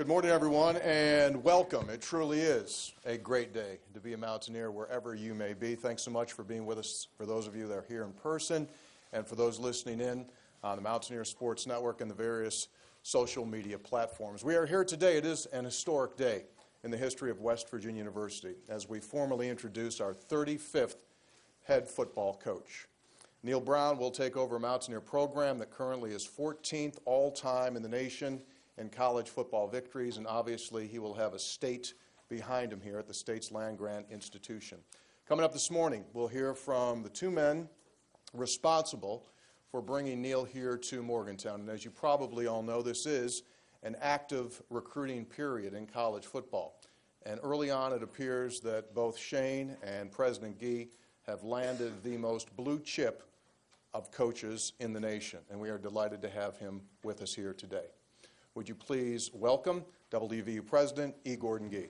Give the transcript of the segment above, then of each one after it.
Good morning, everyone, and welcome. It truly is a great day to be a Mountaineer wherever you may be. Thanks so much for being with us, for those of you that are here in person, and for those listening in on the Mountaineer Sports Network and the various social media platforms. We are here today. It is an historic day in the history of West Virginia University as we formally introduce our 35th head football coach. Neal Brown will take over a Mountaineer program that currently is 14th all-time in the nation in college football victories, and obviously he will have a state behind him here at the state's land-grant institution. Coming up this morning, we'll hear from the two men responsible for bringing Neal here to Morgantown. And as you probably all know, this is an active recruiting period in college football. And early on, it appears that both Shane and President Gee have landed the most blue chip of coaches in the nation, and we are delighted to have him with us here today. Would you please welcome WVU President E. Gordon Gee.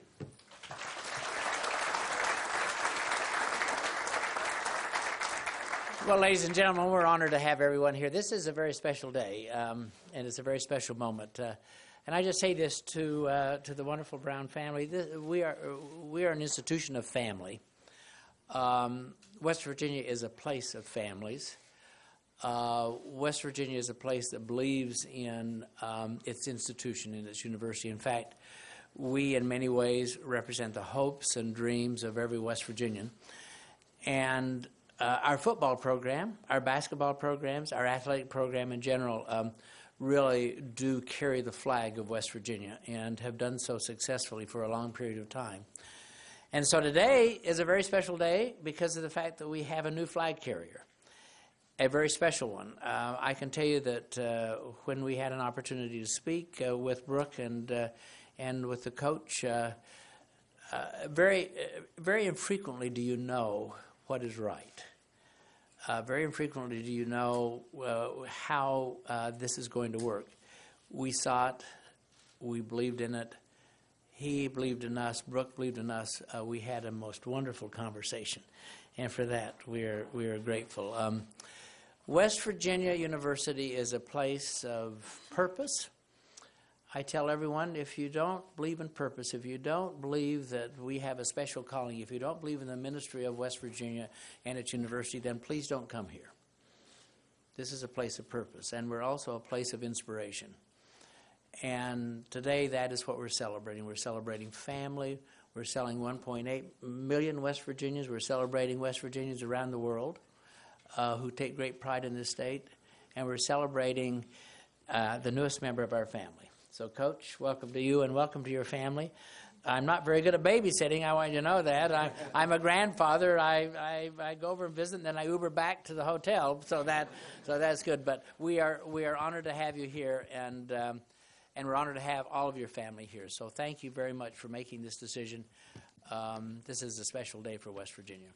Well, ladies and gentlemen, we're honored to have everyone here. This is a very special day, and it's a very special moment. And I just say this to the wonderful Brown family. We are an institution of family. West Virginia is a place of families. West Virginia is a place that believes in its institution, in its university. In fact, we in many ways represent the hopes and dreams of every West Virginian. And our football program, our basketball programs, our athletic program in general really do carry the flag of West Virginia and have done so successfully for a long period of time. And so today is a very special day because of the fact that we have a new flag carrier. A very special one. I can tell you that when we had an opportunity to speak with Brooke and with the coach, very infrequently do you know what is right. Very infrequently do you know how this is going to work. We saw it. We believed in it. He believed in us. Brooke believed in us. We had a most wonderful conversation, and for that we are grateful. West Virginia University is a place of purpose. I tell everyone, if you don't believe in purpose, if you don't believe that we have a special calling, if you don't believe in the ministry of West Virginia and its university, then please don't come here. This is a place of purpose, and we're also a place of inspiration. And today, that is what we're celebrating. We're celebrating family. We're selling 1.8 million West Virginians. We're celebrating West Virginians around the world who take great pride in this state. And we're celebrating the newest member of our family. So, Coach, welcome to you and welcome to your family. I'm not very good at babysitting. I want you to know that. I'm a grandfather. I go over and visit, and then I Uber back to the hotel. So that's good. But we are honored to have you here, and we're honored to have all of your family here. So thank you very much for making this decision. This is a special day for West Virginia.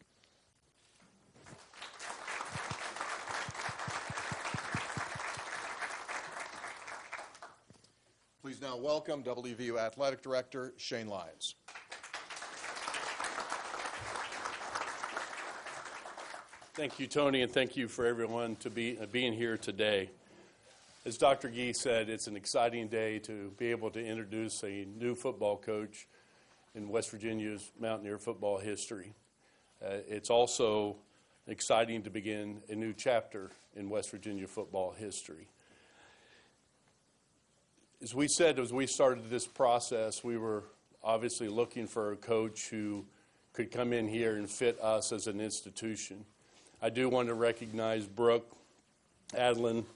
Please now welcome WVU Athletic Director Shane Lyons. Thank you, Tony, and thank you for everyone to being here today. As Dr. Gee said, it's an exciting day to be able to introduce a new football coach in West Virginia's Mountaineer football history. It's also exciting to begin a new chapter in West Virginia football history. As we said, as we started this process, we were obviously looking for a coach who could come in here and fit us as an institution. I do want to recognize Brooke, Adeline,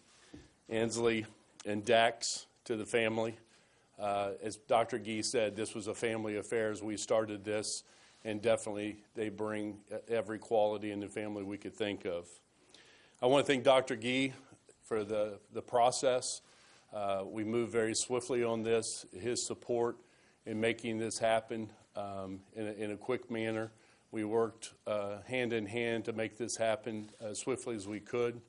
Ansley, and Dax to the family. As Dr. Gee said, this was a family affair as we started this, and definitely they bring every quality in the family we could think of. I want to thank Dr. Gee for the process. We moved very swiftly on this, his support in making this happen in a quick manner. We worked hand in hand to make this happen as swiftly as we could.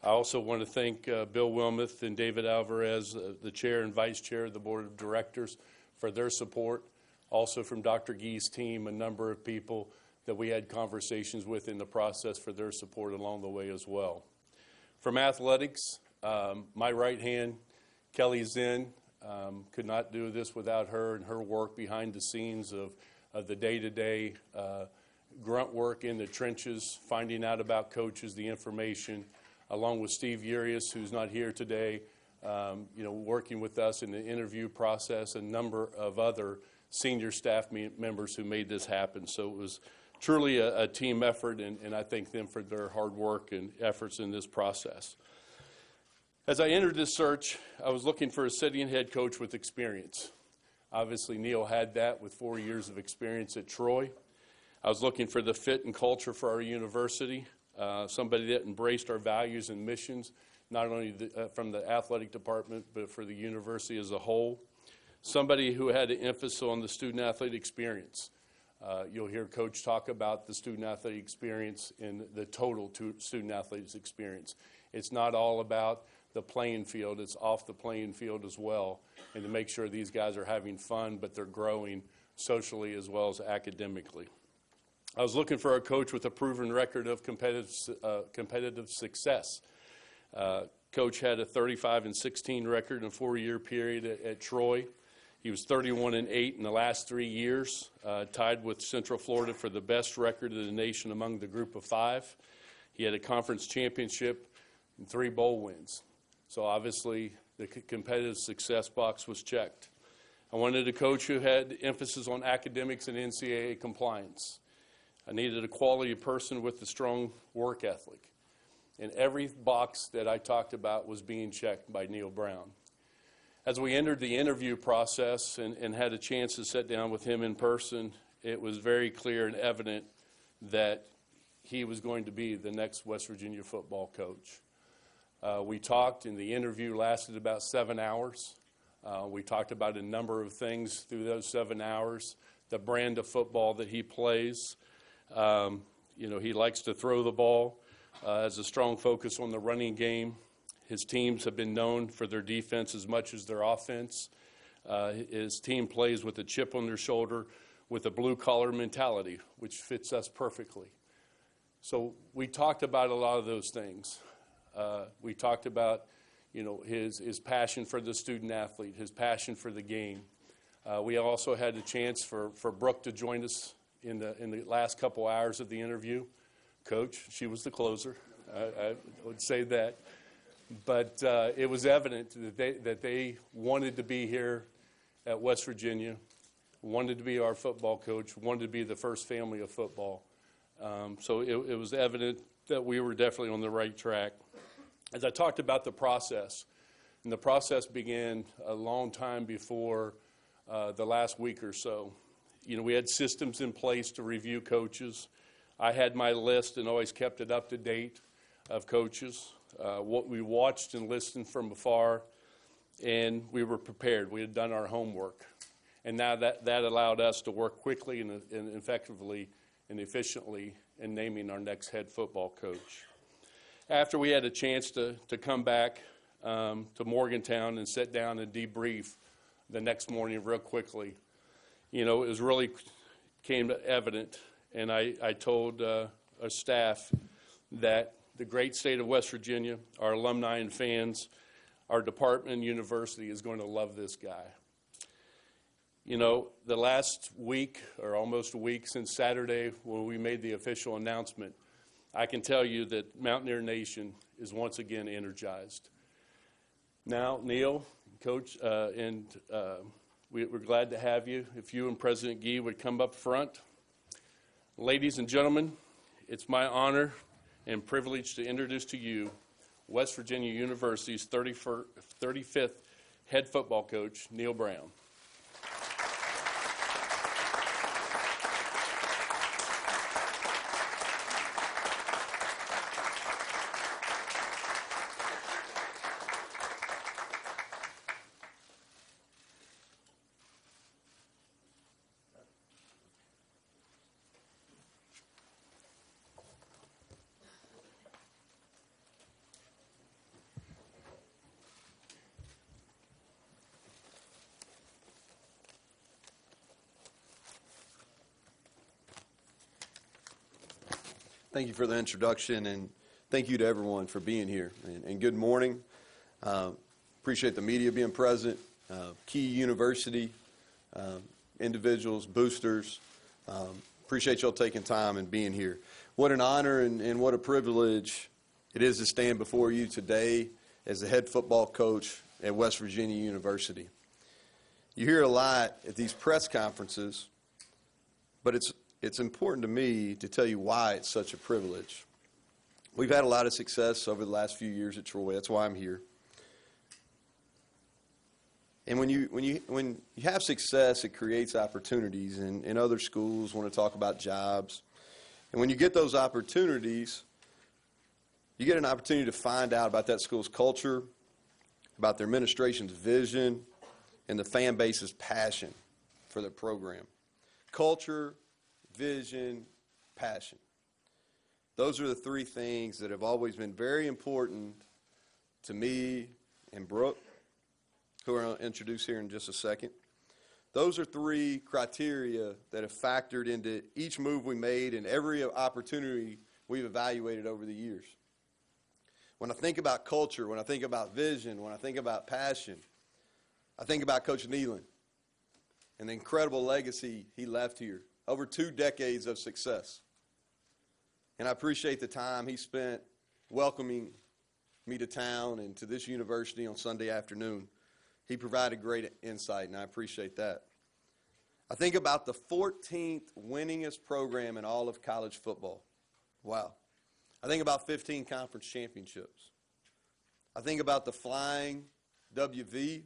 I also want to thank Bill Wilmuth and David Alvarez, the chair and vice chair of the board of directors, for their support. Also from Dr. Gee's team, a number of people that we had conversations with in the process for their support along the way as well. From athletics, my right hand, Kelly Zinn, Could not do this without her and her work behind the scenes of the day-to-day grunt work in the trenches, finding out about coaches, the information, along with Steve Urias, who's not here today, working with us in the interview process, a number of other senior staff members who made this happen. So it was truly a team effort, and I thank them for their hard work and efforts in this process. As I entered this search, I was looking for a sitting head coach with experience. Obviously, Neal had that with 4 years of experience at Troy. I was looking for the fit and culture for our university, somebody that embraced our values and missions, not only from the athletic department, but for the university as a whole. Somebody who had an emphasis on the student-athlete experience. You'll hear Coach talk about the student-athlete experience and the total student-athletes experience. It's not all about the playing field, it's off the playing field as well, and to make sure these guys are having fun, but they're growing socially as well as academically. I was looking for a coach with a proven record of competitive success. Coach had a 35-16 record in a 4-year period at Troy. He was 31-8 in the last 3 years, tied with Central Florida for the best record in the nation among the group of 5. He had a conference championship and 3 bowl wins. So obviously the competitive success box was checked. I wanted a coach who had emphasis on academics and NCAA compliance. I needed a quality person with a strong work ethic. And every box that I talked about was being checked by Neal Brown. As we entered the interview process and had a chance to sit down with him in person, it was very clear and evident that he was going to be the next West Virginia football coach. We talked, and the interview lasted about 7 hours. We talked about a number of things through those 7 hours, the brand of football that he plays. He likes to throw the ball, has a strong focus on the running game. His teams have been known for their defense as much as their offense. His team plays with a chip on their shoulder, with a blue-collar mentality, which fits us perfectly. So we talked about a lot of those things. We talked about, his passion for the student-athlete, his passion for the game. We also had a chance for Brooke to join us in the last couple hours of the interview. Coach, she was the closer. I would say that. But it was evident that they wanted to be here at West Virginia, wanted to be our football coach, wanted to be the first family of football. So it was evident that we were definitely on the right track. As I talked about the process, and the process began a long time before the last week or so. We had systems in place to review coaches. I had my list and always kept it up to date of coaches. What we watched and listened from afar, and we were prepared. We had done our homework. And now that allowed us to work quickly and effectively and efficiently in naming our next head football coach. After we had a chance to come back to Morgantown and sit down and debrief the next morning real quickly, it was really came evident, and I told our staff that the great state of West Virginia, our alumni and fans, our department and university is going to love this guy. The last week, or almost a week since Saturday when we made the official announcement, I can tell you that Mountaineer Nation is once again energized. Now, Neal, Coach, we're glad to have you. If you and President Gee would come up front. Ladies and gentlemen, it's my honor and privilege to introduce to you West Virginia University's 35th head football coach, Neal Brown. Thank you for the introduction, and thank you to everyone for being here. And good morning. Appreciate the media being present. Key University, individuals, boosters. Appreciate y'all taking time and being here. What an honor and what a privilege it is to stand before you today as the head football coach at West Virginia University. You hear a lot at these press conferences, but it's important to me to tell you why it's such a privilege. We've had a lot of success over the last few years at Troy. That's why I'm here. And when you have success, it creates opportunities, and other schools want to talk about jobs. And when you get those opportunities, you get an opportunity to find out about that school's culture, about their administration's vision, and the fan base's passion for the program. Culture, vision, passion. Those are the three things that have always been very important to me and Brooke, who I'll introduce here in just a second. Those are three criteria that have factored into each move we made and every opportunity we've evaluated over the years. When I think about culture, when I think about vision, when I think about passion, I think about Coach Nealon and the incredible legacy he left here, over 2 decades of success. And I appreciate the time he spent welcoming me to town and to this university on Sunday afternoon. He provided great insight, and I appreciate that. I think about the 14th winningest program in all of college football. Wow. I think about 15 conference championships. I think about the flying WV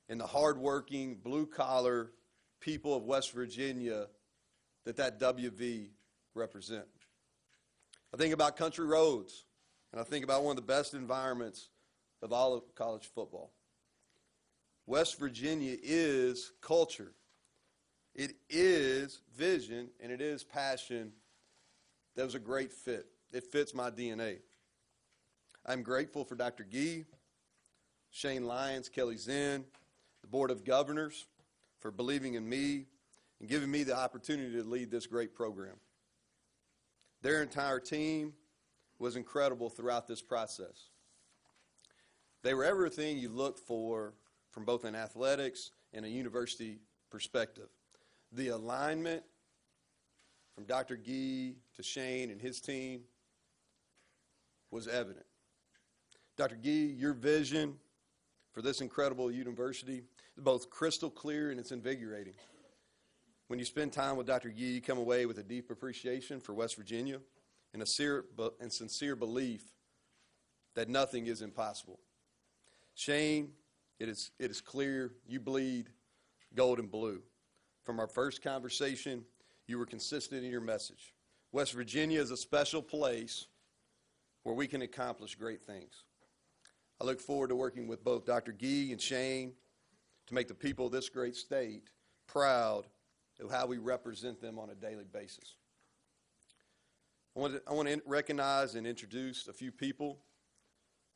and the hardworking, blue-collar people of West Virginia that WV represent. I think about country roads, and I think about one of the best environments of all of college football. West Virginia is culture. It is vision, and it is passion. That was a great fit. It fits my DNA. I'm grateful for Dr. Gee, Shane Lyons, Kelly Zinn, the Board of Governors for believing in me and giving me the opportunity to lead this great program. Their entire team was incredible throughout this process. They were everything you look for from both an athletics and a university perspective. The alignment from Dr. Gee to Shane and his team was evident. Dr. Gee, your vision for this incredible university is both crystal clear and it's invigorating. When you spend time with Dr. Gee, you come away with a deep appreciation for West Virginia and a sincere belief that nothing is impossible. Shane, it is clear you bleed gold and blue. From our first conversation, you were consistent in your message. West Virginia is a special place where we can accomplish great things. I look forward to working with both Dr. Gee and Shane to make the people of this great state proud of how we represent them on a daily basis. I want to recognize and introduce a few people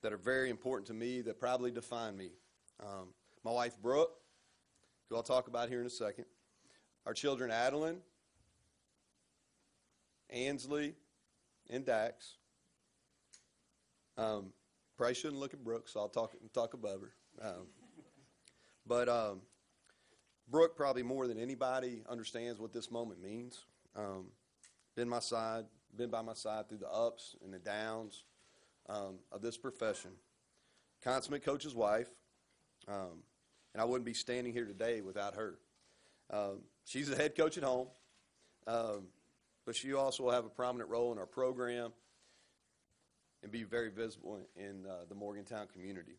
that are very important to me that probably define me. My wife, Brooke, who I'll talk about here in a second. Our children, Adeline, Ansley, and Dax. Probably shouldn't look at Brooke, so I'll talk above her. But Brooke, probably more than anybody, understands what this moment means. Been by my side through the ups and the downs of this profession. Consummate coach's wife, and I wouldn't be standing here today without her. She's the head coach at home, but she also will have a prominent role in our program and be very visible in the Morgantown community.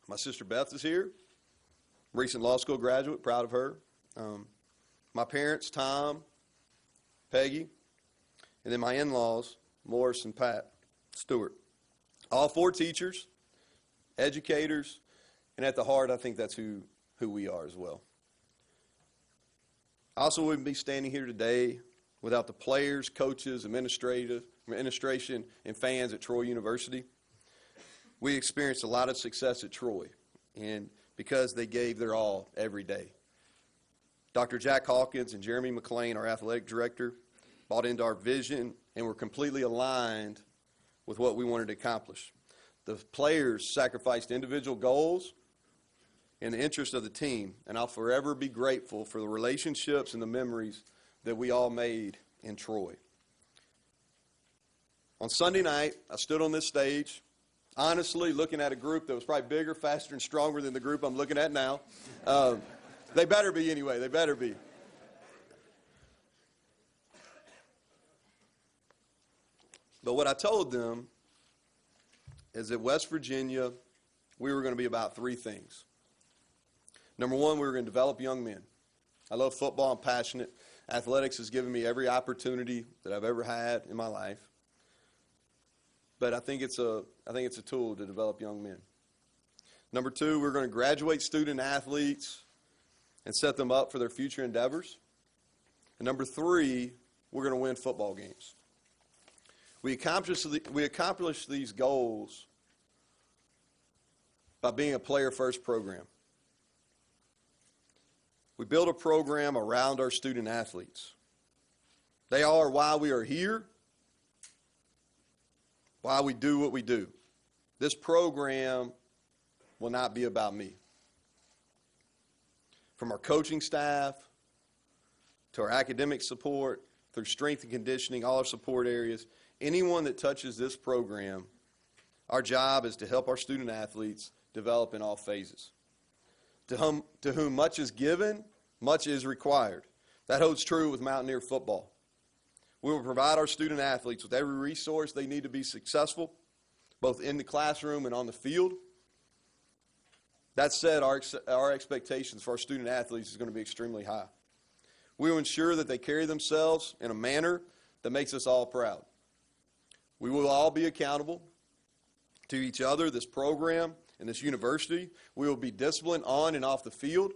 My sister Beth is here, recent law school graduate, proud of her. My parents, Tom, Peggy, and then my in-laws, Morris and Pat Stewart. All 4 teachers, educators, and at the heart, I think that's who we are as well. I also wouldn't be standing here today without the players, coaches, administration, and fans at Troy University. We experienced a lot of success at Troy, and because they gave their all every day. Dr. Jack Hawkins and Jeremy McLean, our athletic director, bought into our vision and were completely aligned with what we wanted to accomplish. The players sacrificed individual goals in the interest of the team, and I'll forever be grateful for the relationships and the memories that we all made in Troy. On Sunday night, I stood on this stage, honestly looking at a group that was probably bigger, faster, and stronger than the group I'm looking at now. They better be anyway. They better be. But what I told them is that West Virginia, we were going to be about three things. Number one, we were going to develop young men. I love football. I'm passionate. Athletics has given me every opportunity that I've ever had in my life. But I think it's a tool to develop young men. Number two, we're going to graduate student athletes and set them up for their future endeavors. And number three, we're going to win football games. We accomplish these goals by being a player-first program. We build a program around our student athletes. They are why we are here, why we do what we do. This program will not be about me. From our coaching staff to our academic support, through strength and conditioning, all our support areas, anyone that touches this program, our job is to help our student athletes develop in all phases. To whom much is given, much is required. That holds true with Mountaineer football. We will provide our student athletes with every resource they need to be successful, both in the classroom and on the field. That said, our expectations for our student athletes is going to be extremely high. We will ensure that they carry themselves in a manner that makes us all proud. We will all be accountable to each other, this program, and this university. We will be disciplined on and off the field.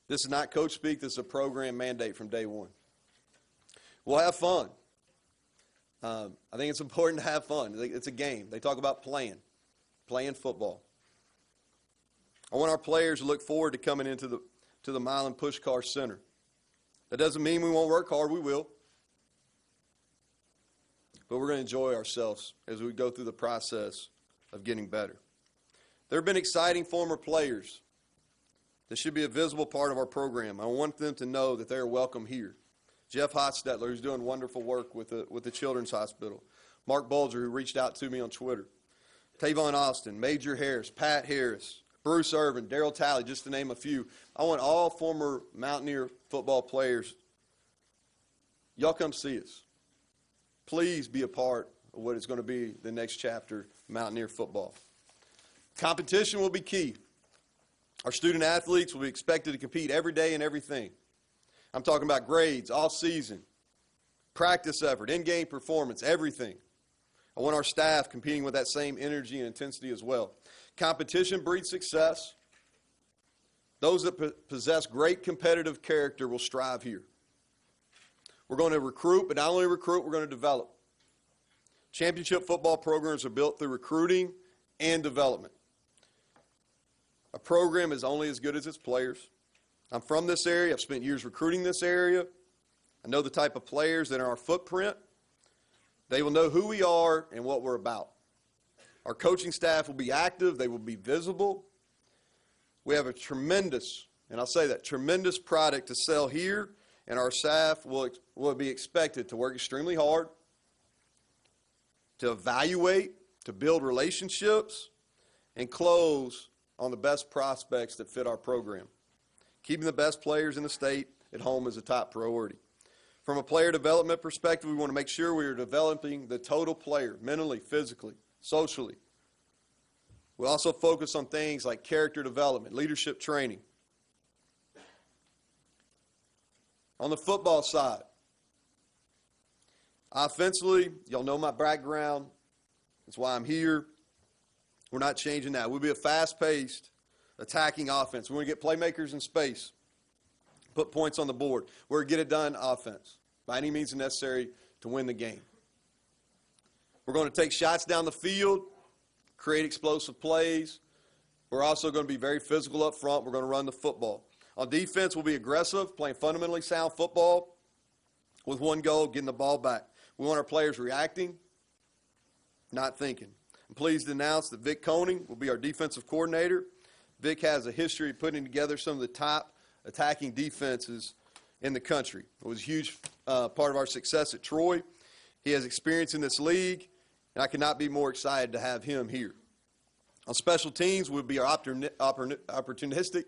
This is not coach speak. This is a program mandate from day one. We'll have fun. I think it's important to have fun. It's a game. They talk about playing football. I want our players to look forward to coming into the Milan Pushkar Center. That doesn't mean we won't work hard. We will. But we're going to enjoy ourselves as we go through the process of getting better. There have been exciting former players that should be a visible part of our program. I want them to know that they are welcome here. Jeff Hotstetler, who's doing wonderful work with the Children's Hospital. Mark Bulger, who reached out to me on Twitter. Tavon Austin, Major Harris, Pat Harris, Bruce Irvin, Darryl Talley, just to name a few. I want all former Mountaineer football players, y'all come see us. Please be a part of what is going to be the next chapter of Mountaineer football. Competition will be key. Our student athletes will be expected to compete every day in everything. I'm talking about grades, all season, practice effort, in-game performance, everything. I want our staff competing with that same energy and intensity as well. Competition breeds success. Those that possess great competitive character will strive here. We're going to recruit, but not only recruit, we're going to develop. Championship football programs are built through recruiting and development. A program is only as good as its players. I'm from this area. I've spent years recruiting this area. I know the type of players that are in our footprint. They will know who we are and what we're about. Our coaching staff will be active. They will be visible. We have a tremendous, and I'll say that, tremendous product to sell here, and our staff will be expected to work extremely hard, to evaluate, to build relationships, and close on the best prospects that fit our program. Keeping the best players in the state at home is a top priority. From a player development perspective, we want to make sure we are developing the total player, mentally, physically, socially. We also focus on things like character development, leadership training. On the football side, offensively, y'all know my background. That's why I'm here. We're not changing that. We'll be a fast-paced, attacking offense. We want to get playmakers in space, put points on the board. We're a get-it-done offense by any means necessary to win the game. We're going to take shots down the field, create explosive plays. We're also going to be very physical up front. We're going to run the football. On defense, we'll be aggressive, playing fundamentally sound football with one goal, getting the ball back. We want our players reacting, not thinking. I'm pleased to announce that Vic Koning will be our defensive coordinator. Vic has a history of putting together some of the top attacking defenses in the country. It was a huge part of our success at Troy. He has experience in this league, and I could not be more excited to have him here. On special teams, we'll be opportunistic.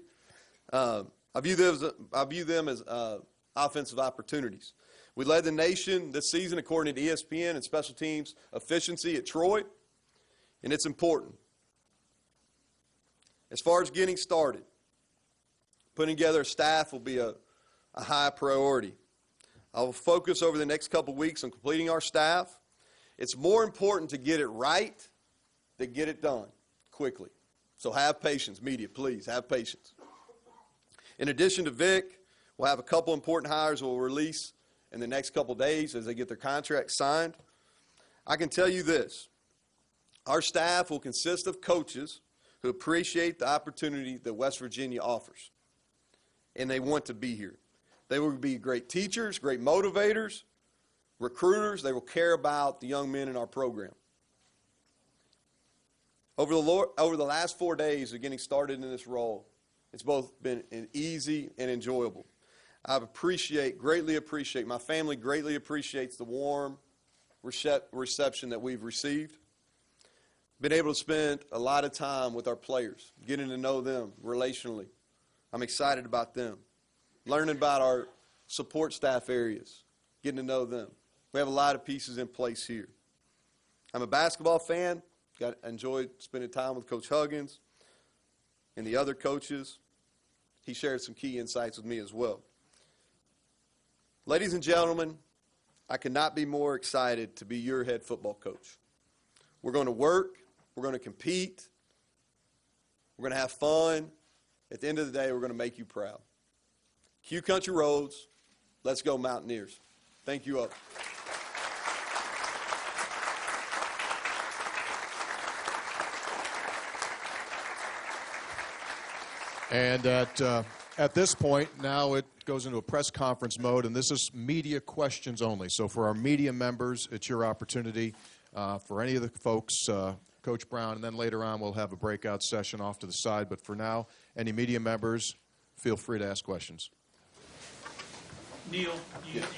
I view them as offensive opportunities. We led the nation this season, according to ESPN, in special teams efficiency at Troy, and it's important. As far as getting started, putting together a staff will be a high priority. I will focus over the next couple weeks on completing our staff. It's more important to get it right than get it done quickly. So have patience, media, please, have patience. In addition to Vic, we'll have a couple important hires we'll release in the next couple days as they get their contracts signed. I can tell you this, our staff will consist of coaches who appreciate the opportunity that West Virginia offers, and they want to be here. They will be great teachers, great motivators, recruiters. They will care about the young men in our program. Over the last 4 days of getting started in this role, it's both been easy and enjoyable. Greatly appreciate, my family greatly appreciates the warm reception that we've received. Been able to spend a lot of time with our players, getting to know them relationally. I'm excited about them. Learning about our support staff areas, getting to know them. We have a lot of pieces in place here. I'm a basketball fan. Enjoyed spending time with Coach Huggins and the other coaches. He shared some key insights with me as well. Ladies and gentlemen, I could not be more excited to be your head football coach. We're going to work. We're going to compete. We're going to have fun. At the end of the day, we're going to make you proud. Q Country Roads, let's go Mountaineers. Thank you all. And at this point, now it goes into a press conference mode, and this is media questions only. So for our media members, it's your opportunity. For any of the folks, Coach Brown, and then later on we'll have a breakout session off to the side. But for now, any media members, feel free to ask questions. Neal,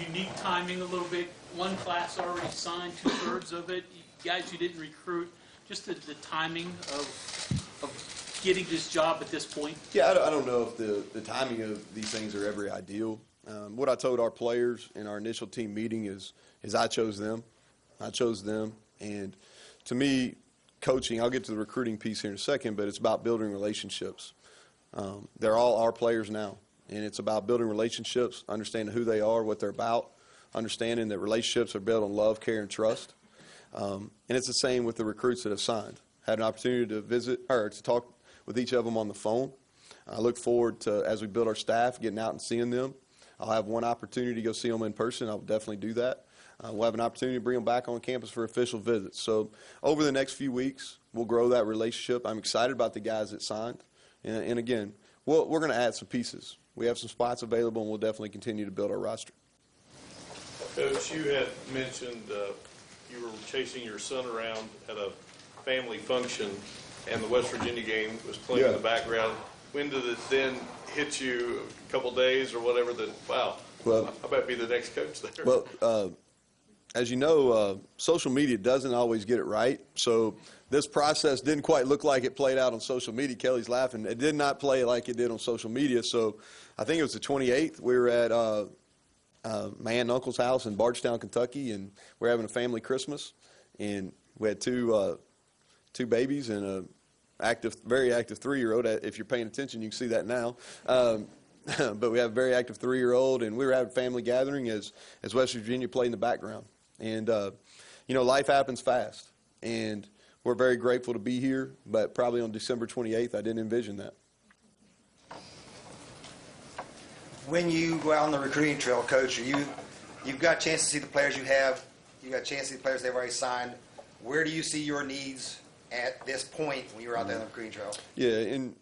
unique timing a little bit. One class already signed, 2/3 of it. Guys you didn't recruit. Just the timing of getting this job at this point. Yeah, I don't know if the timing of these things are ever ideal. What I told our players in our initial team meeting is I chose them. I chose them. And to me, coaching, I'll get to the recruiting piece here in a second, but it's about building relationships. They're all our players now. And it's about building relationships, understanding who they are, what they're about, understanding that relationships are built on love, care, and trust. And it's the same with the recruits that have signed. Had an opportunity to visit or to talk with each of them on the phone. I look forward to, as we build our staff, getting out and seeing them. I'll have one opportunity to go see them in person. I'll definitely do that. We'll have an opportunity to bring them back on campus for official visits. So over the next few weeks, we'll grow that relationship. I'm excited about the guys that signed. And again, we're going to add some pieces. We have some spots available, and we'll definitely continue to build our roster. Coach, you had mentioned you were chasing your son around at a family function, and the West Virginia game was playing in the background. When did it then hit you, a couple days or whatever, that, wow, I bet be the next coach there? Well, as you know, social media doesn't always get it right. So this process didn't quite look like it played out on social media. Kelly's laughing. It did not play like it did on social media. So I think it was the 28th. We were at my aunt and uncle's house in Bardstown, Kentucky, and we're having a family Christmas. And we had two babies and a very active 3-year-old. If you're paying attention, you can see that now. But we have a very active 3-year-old, and we were having a family gathering as West Virginia played in the background. And, life happens fast. And we're very grateful to be here, but probably on December 28th, I didn't envision that. When you go out on the recruiting trail, Coach, you've got a chance to see the players you have. You've got a chance to see the players they've already signed. Where do you see your needs at this point when you were out there on the recruiting trail? Yeah, in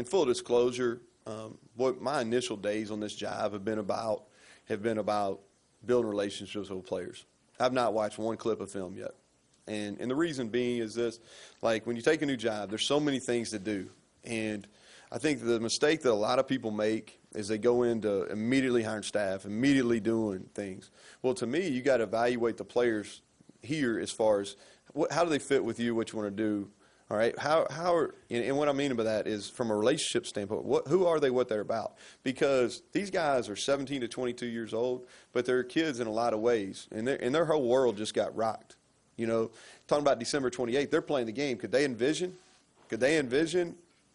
full disclosure, what my initial days on this job have been about building relationships with players. I've not watched one clip of film yet. And the reason being is this, like when you take a new job, there's so many things to do. And I think the mistake that a lot of people make is they go into immediately hiring staff, immediately doing things. Well, to me, you got to evaluate the players here as far as how do they fit with you, what you want to do. All right, and what I mean by that is from a relationship standpoint, who are they, what they're about? Because these guys are 17 to 22 years old, but they're kids in a lot of ways, and their whole world just got rocked. You know, talking about December 28th, they're playing the game. Could they envision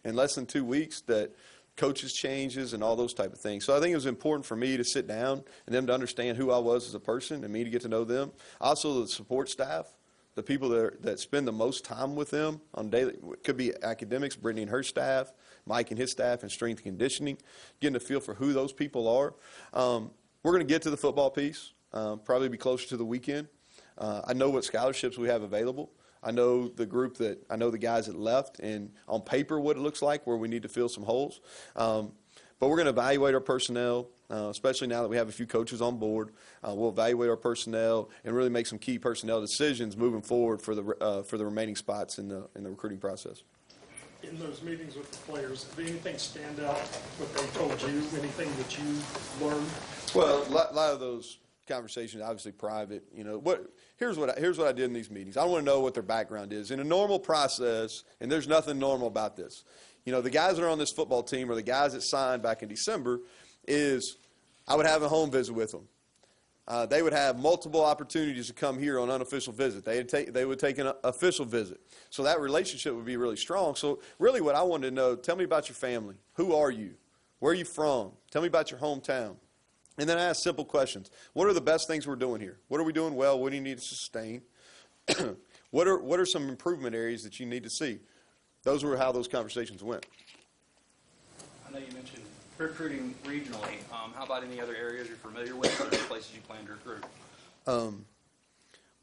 in less than 2 weeks that coaches changes and all those type of things? So I think it was important for me to sit down and them to understand who I was as a person and me to get to know them. Also the support staff, the people that spend the most time with them on daily, could be academics, Brittany and her staff, Mike and his staff, and strength and conditioning, getting a feel for who those people are. We're going to get to the football piece, probably be closer to the weekend. I know what scholarships we have available. I know the guys that left, and on paper what it looks like, where we need to fill some holes. But we're going to evaluate our personnel, especially now that we have a few coaches on board. We'll evaluate our personnel and really make some key personnel decisions moving forward for the remaining spots in the recruiting process. In those meetings with the players, did anything stand out, what they told you, anything that you learned? Well, a lot of those conversations, obviously private. You know, here's what I did in these meetings. I want to know what their background is. In a normal process, and there's nothing normal about this, you know, the guys that are on this football team or the guys that signed back in December, is I would have a home visit with them. They would have multiple opportunities to come here on unofficial visit. They would take an official visit. So that relationship would be really strong. So really what I wanted to know, tell me about your family. Who are you? Where are you from? Tell me about your hometown. And then I ask simple questions. What are the best things we're doing here? What are we doing well? What do you need to sustain? What are some improvement areas that you need to see? Those were how those conversations went. I know you mentioned recruiting regionally. How about any other areas you're familiar with, or places you plan to recruit?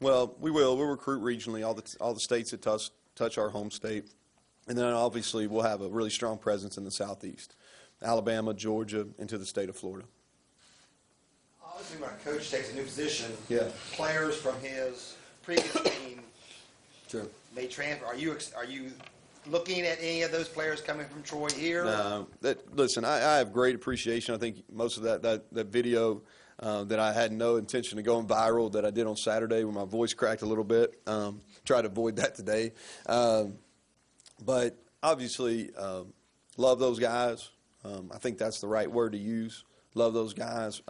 Well, we'll recruit regionally, all the states that touch our home state. And then obviously we'll have a really strong presence in the Southeast, Alabama, Georgia, into the state of Florida. Obviously, when a coach takes a new position, Yeah. players from his previous team Sure. may transfer. Are you looking at any of those players coming from Troy here? No, listen, I have great appreciation. I think most of that video that I had no intention of going viral that I did on Saturday when my voice cracked a little bit. Try to avoid that today. But obviously, love those guys. I think that's the right word to use. Love those guys.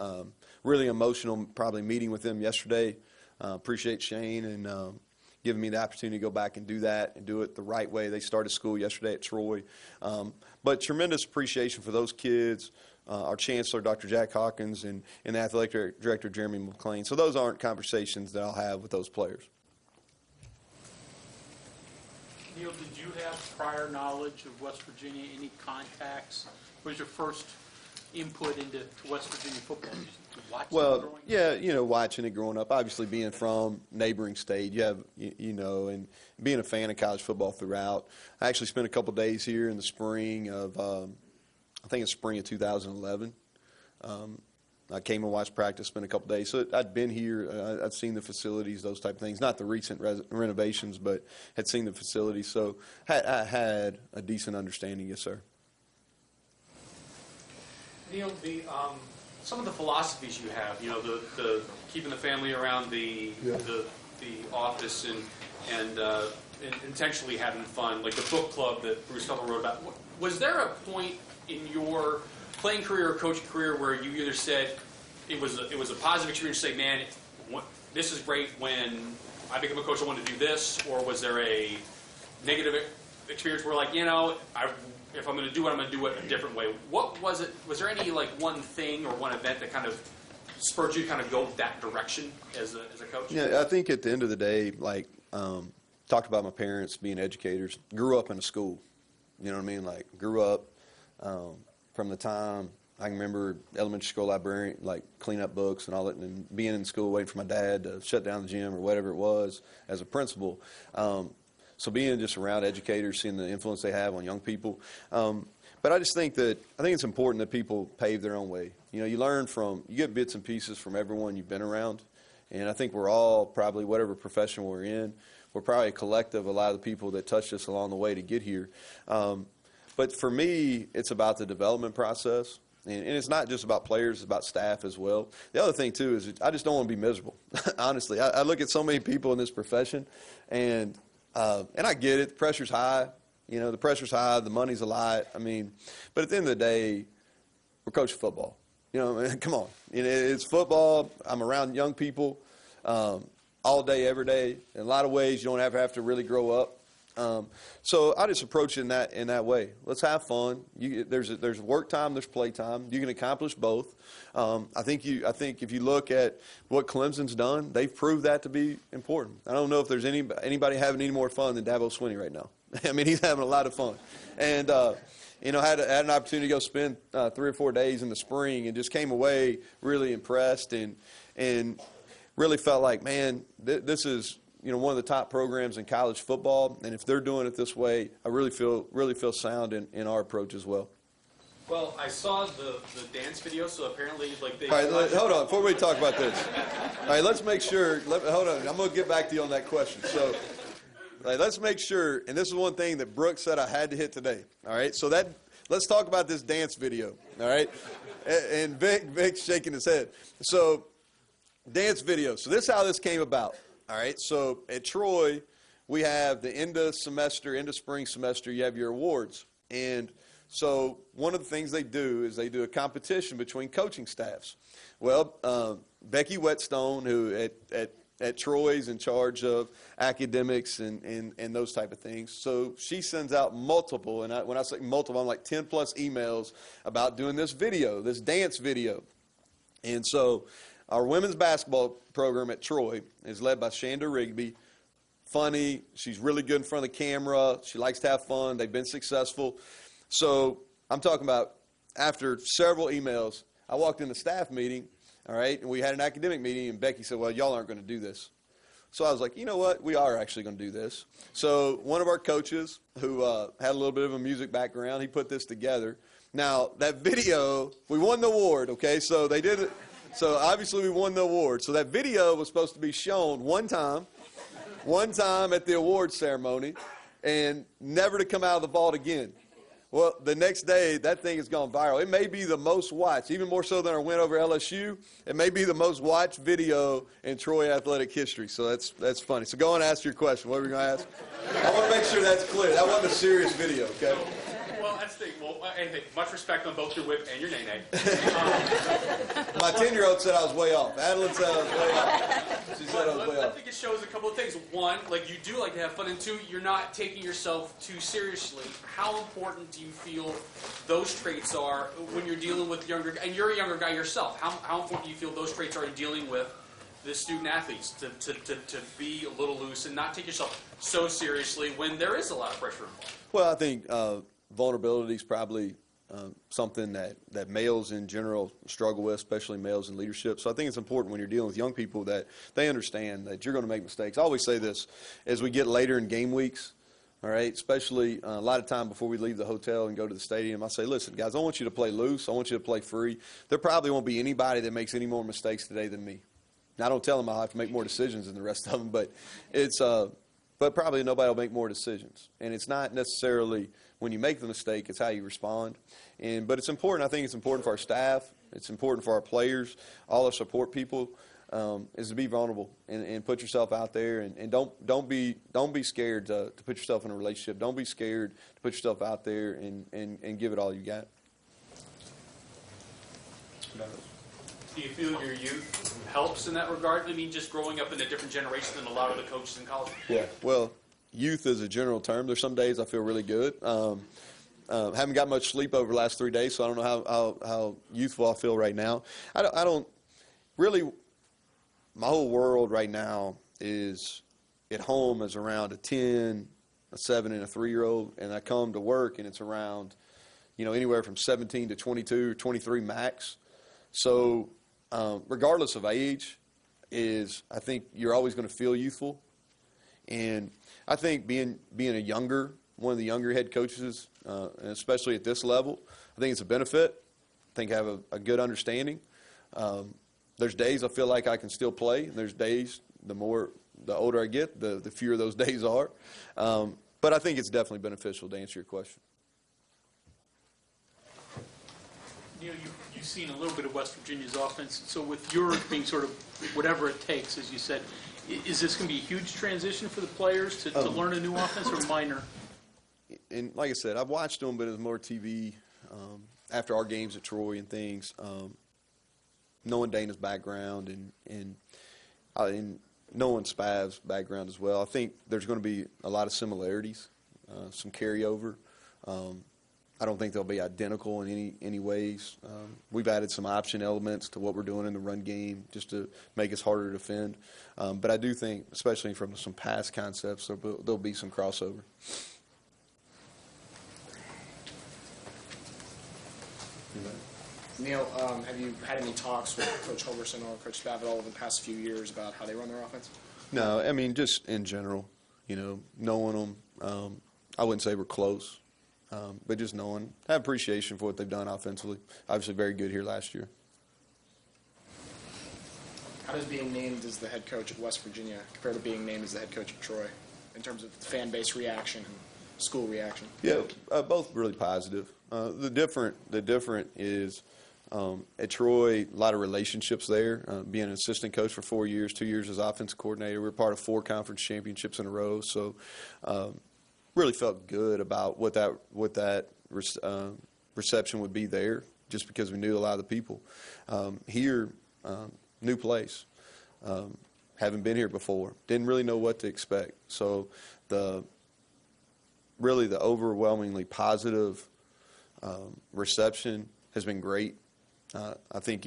Really emotional, probably meeting with them yesterday. Appreciate Shane and giving me the opportunity to go back and do that and do it the right way. They started school yesterday at Troy. But tremendous appreciation for those kids, our chancellor, Dr. Jack Hawkins, and the athletic director, Jeremy McClain. So those aren't conversations that I'll have with those players. Neal, did you have prior knowledge of West Virginia, any contacts? What was your first input into West Virginia football? Did you watch it Well, growing up? yeah, watching it growing up, obviously being from neighboring state, you have, and being a fan of college football throughout. I actually spent a couple days here in the spring of, I think it's spring of 2011. I came and watched practice, spent a couple days. So I'd been here, I'd seen the facilities, those type of things. Not the recent renovations, but had seen the facilities. So I had a decent understanding, yes, sir. Neal, some of the philosophies you have, the keeping the family around the office and intentionally having fun, like the book club that Bruce Feldman wrote about. Was there a point in your playing career or coaching career where you either said it was a positive experience to say, man, this is great, when I become a coach I want to do this, or was there a negative experience where if I'm going to do it, I'm going to do it a different way? What was it? Was there any one thing or one event that kind of spurred you to kind of go that direction as a coach? Yeah, I think at the end of the day, talked about my parents being educators. Grew up in a school, you know what I mean? Grew up from the time I can remember elementary school librarian, clean up books and all that, and being in school waiting for my dad to shut down the gym or whatever it was as a principal. So being just around educators, seeing the influence they have on young people. But I just think it's important that people pave their own way. You get bits and pieces from everyone you've been around. And I think we're all probably, whatever profession we're in, we're probably a collective, a lot of the people that touched us along the way to get here. But for me, it's about the development process. And it's not just about players, it's about staff as well. The other thing, too, is I just don't want to be miserable. Honestly, I look at so many people in this profession, and I get it. The pressure's high. You know, the pressure's high. The money's a lot. I mean, but at the end of the day, we're coaching football. You know, come on. You know, it's football. I'm around young people all day, every day. In a lot of ways, you don't have to really grow up. So I just approach it in that way. Let's have fun. There's work time, there's play time. You can accomplish both. I think if you look at what Clemson's done, they've proved that to be important. I don't know if there's anybody having any more fun than Dabo Swinney right now. I mean, he's having a lot of fun, and you know, had an opportunity to go spend 3 or 4 days in the spring, and just came away really impressed, and really felt like, man, this is, you know, one of the top programs in college football, and if they're doing it this way, I really feel sound in our approach as well. Well, I saw the dance video, so apparently, like, they... All right, hold on, before we talk about this. All right, let's make sure, hold on, I'm going to get back to you on that question. So, all right, let's make sure, and this is one thing that Brooke said I had to hit today, all right? So let's talk about this dance video, all right? And Vic's shaking his head. So, dance video. So this is how this came about. All right, so at Troy, we have the end of spring semester, you have your awards. And so one of the things they do is they do a competition between coaching staffs. Well, Becky Whetstone, who at Troy is in charge of academics and those type of things, so she sends out multiple, and when I say multiple, I'm like 10 plus emails about doing this video, this dance video. And so our women's basketball program at Troy is led by Shanda Rigby. Funny, she's really good in front of the camera. She likes to have fun. They've been successful. So I'm talking about after several emails, I walked in the staff meeting, all right, and we had an academic meeting, and Becky said, well, y'all aren't going to do this. So I was like, you know what, we are actually going to do this. So one of our coaches who had a little bit of a music background, he put this together. Now, that video, we won the award, okay, so they did it. So obviously we won the award. So that video was supposed to be shown one time at the award ceremony, and never to come out of the vault again. Well, the next day, that thing has gone viral. It may be the most watched, even more so than our win over LSU. It may be the most watched video in Troy athletic history. So that's funny. So go on and ask your question. What were you going to ask? I want to make sure that's clear. That wasn't a serious video, okay? Well, that's the thing. Well, anything. Much respect on both your whip and your nay-nay. My 10-year-old said I was way off. Adeline said I was way off. She said I was way I off. think it shows a couple of things. One, like, you do like to have fun, and two, you're not taking yourself too seriously. How important do you feel those traits are when you're dealing with younger, and you're a younger guy yourself, how important do you feel those traits are in dealing with the student athletes, to be a little loose and not take yourself so seriously when there is a lot of pressure involved? Well, I think vulnerability is probably something that males in general struggle with, especially males in leadership. So I think it's important when you're dealing with young people that they understand that you're going to make mistakes. I always say this, as we get later in game weeks, all right, especially a lot of time before we leave the hotel and go to the stadium, I say, listen, guys, I want you to play loose. I want you to play free. There probably won't be anybody that makes any more mistakes today than me. Now, I don't tell them I'll have to make more decisions than the rest of them, but but probably nobody will make more decisions. And it's not necessarily when you make the mistake, it's how you respond. But it's important. I think it's important for our staff. It's important for our players, all our support people, is to be vulnerable and put yourself out there. And don't be scared to put yourself in a relationship. Don't be scared to put yourself out there and give it all you got. Do you feel your youth helps in that regard? I mean, just growing up in a different generation than a lot of the coaches in college? Yeah, well, youth is a general term. There's some days I feel really good. Haven't got much sleep over the last 3 days, so I don't know how youthful I feel right now. I don't really, my whole world right now is at home is around a 10, a 7, and a 3-year-old, and I come to work and it's around, anywhere from 17 to 22 or 23 max. So regardless of age, I think you're always going to feel youthful. And I think being one of the younger head coaches, and especially at this level, I think it's a benefit. I think I have a good understanding. There's days I feel like I can still play, and there's days, the older I get, the fewer those days are. But I think it's definitely beneficial, to answer your question. Neal, you've seen a little bit of West Virginia's offense. So with yours being sort of whatever it takes, as you said, is this going to be a huge transition for the players to learn a new offense, or minor? And like I said, I've watched them, but it was more TV after our games at Troy and things. Knowing Dana's background and knowing Spav's background as well, I think there's going to be a lot of similarities, some carryover. I don't think they'll be identical in any ways. We've added some option elements to what we're doing in the run game just to make us harder to defend. But I do think, especially from some pass concepts, there'll be some crossover. Neal, have you had any talks with Coach Holgerson or Coach Spav at all over the past few years about how they run their offense? No, I mean, just in general, knowing them, I wouldn't say we're close. But just knowing, I have appreciation for what they've done offensively. Obviously very good here last year. How does being named as the head coach at West Virginia compare to being named as the head coach at Troy in terms of fan base reaction and school reaction? Yeah, both really positive. The different is at Troy, a lot of relationships there. Being an assistant coach for 4 years, 2 years as offensive coordinator, we're part of 4 conference championships in a row. So really felt good about what that reception would be there, just because we knew a lot of the people. Here, new place, haven't been here before, didn't really know what to expect. So the overwhelmingly positive reception has been great. I think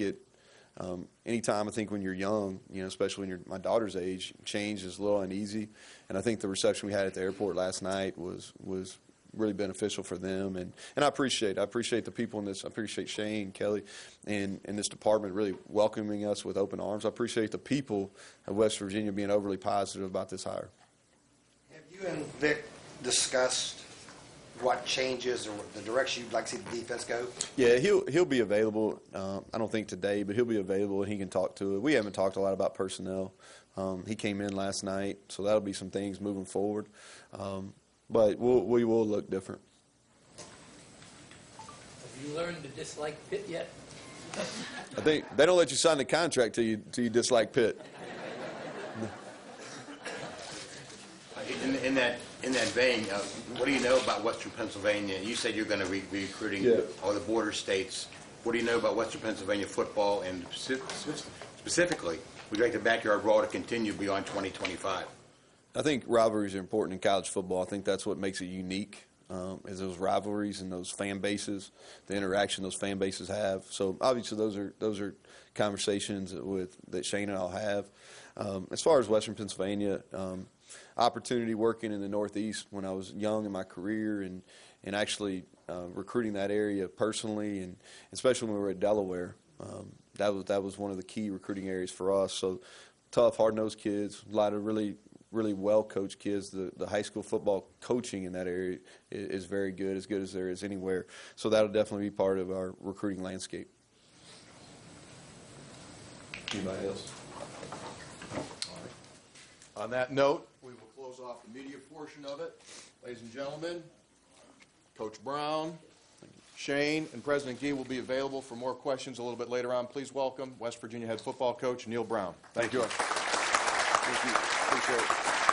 anytime I think when you're young, especially when you're my daughter's age, change is a little uneasy. And I think the reception we had at the airport last night was really beneficial for them. And I appreciate the people in this. I appreciate Shane, Kelly, and this department really welcoming us with open arms. I appreciate the people of West Virginia being overly positive about this hire. Have you and Vic discussed what changes or the direction you'd like to see the defense go? Yeah, he'll be available. I don't think today, but he'll be available and he can talk to it. We haven't talked a lot about personnel. He came in last night, so that'll be some things moving forward. But we will look different. Have you learned to dislike Pitt yet? I think they don't let you sign the contract till you dislike Pitt. In that vein, what do you know about Western Pennsylvania? You said you're going to be recruiting all the border states. What do you know about Western Pennsylvania football, and specifically, would you like the backyard brawl to continue beyond 2025? I think rivalries are important in college football. I think that's what makes it unique, is those rivalries and those fan bases, the interaction those fan bases have. So obviously those are conversations that Shane and I'll have. As far as Western Pennsylvania, opportunity working in the Northeast when I was young in my career and actually recruiting that area personally, and especially when we were at Delaware, that was one of the key recruiting areas for us. So tough, hard-nosed kids, a lot of really well-coached kids. The high school football coaching in that area is very good as there is anywhere. So that'll definitely be part of our recruiting landscape. Anybody else? On that note, we will close off the media portion of it. Ladies and gentlemen, Coach Brown, Shane, and President Gee will be available for more questions a little bit later on. Please welcome West Virginia head football coach Neal Brown. Thank you. Thank you. Appreciate it.